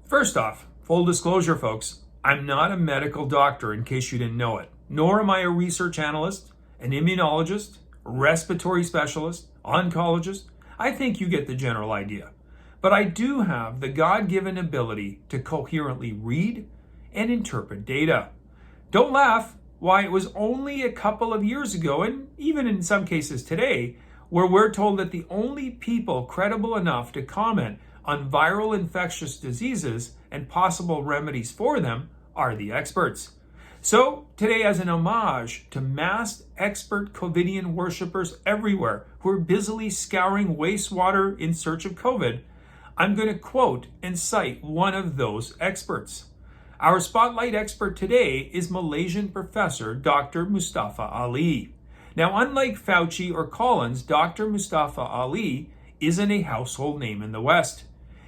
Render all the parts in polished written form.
First off, full disclosure, folks, I'm not a medical doctor in case you didn't know it, nor am I a research analyst, an immunologist, respiratory specialist, oncologist. I think you get the general idea. But I do have the God-given ability to coherently read and interpret data. Don't laugh. Why, it was only a couple of years ago, and even in some cases today, where we're told that the only people credible enough to comment on viral infectious diseases and possible remedies for them are the experts. So today, as an homage to masked expert COVIDian worshippers everywhere who are busily scouring wastewater in search of COVID, I'm going to quote and cite one of those experts. Our spotlight expert today is Malaysian professor Dr. Mustafa Ali. Now, unlike Fauci or Collins, Dr. Mustafa Ali isn't a household name in the West.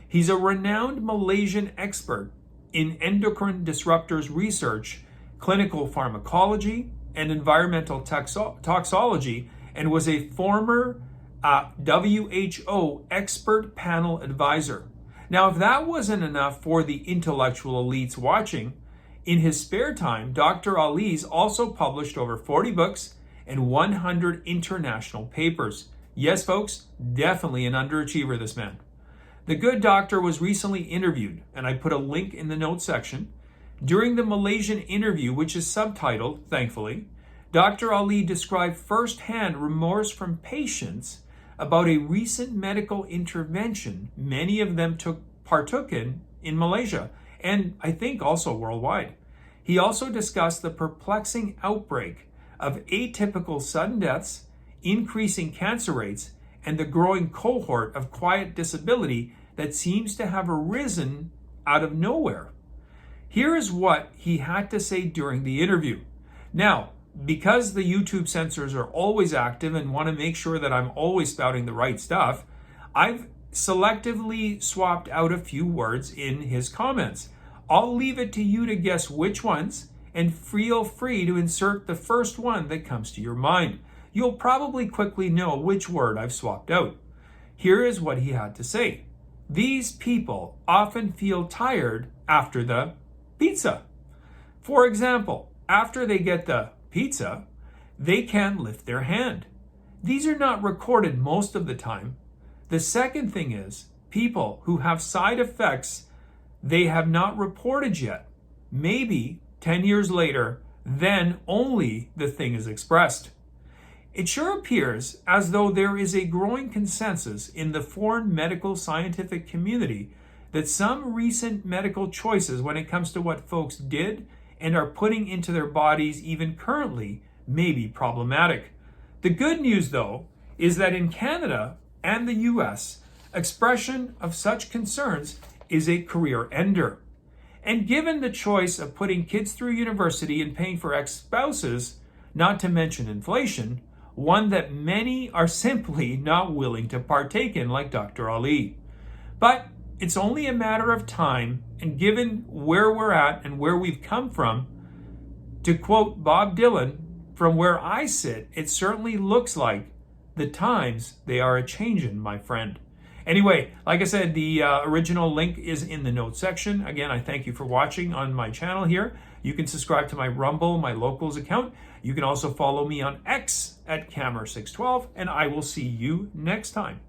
He's a renowned Malaysian expert in endocrine disruptors research, clinical pharmacology, and environmental toxology, and was a former WHO expert panel advisor. Now, if that wasn't enough for the intellectual elites watching, in his spare time, Dr. Ali's also published over 40 books and 100 international papers. Yes, folks, definitely an underachiever, this man. The good doctor was recently interviewed, and I put a link in the notes section. During the Malaysian interview, which is subtitled, thankfully, Dr. Ali described firsthand remorse from patients about a recent medical intervention many of them partook in Malaysia, and I think also worldwide. He also discussed the perplexing outbreak of atypical sudden deaths, increasing cancer rates, and the growing cohort of quiet disability that seems to have arisen out of nowhere. Here is what he had to say during the interview. Now, because the YouTube censors are always active and want to make sure that I'm always spouting the right stuff, I've selectively swapped out a few words in his comments. I'll leave it to you to guess which ones, and feel free to insert the first one that comes to your mind. You'll probably quickly know which word I've swapped out. Here is what he had to say. These people often feel tired after the pizza. For example, after they get the pizza, they can't lift their hand. These are not recorded most of the time. The second thing is, people who have side effects they have not reported yet. Maybe 10 years later, then only the thing is expressed. It sure appears as though there is a growing consensus in the foreign medical scientific community that some recent medical choices when it comes to what folks did and are putting into their bodies even currently may be problematic. The good news, though, is that in Canada and the US, expression of such concerns is a career ender. And given the choice of putting kids through university and paying for ex-spouses, not to mention inflation, one that many are simply not willing to partake in, like Dr. Ali. But it's only a matter of time, and given where we're at and where we've come from, to quote Bob Dylan, from where I sit, it certainly looks like the times they are a-changin', my friend. Anyway, like I said, the original link is in the notes section. Again, I thank you for watching on my channel here. You can subscribe to my Rumble, my Locals account. You can also follow me on X at Camera612, and I will see you next time.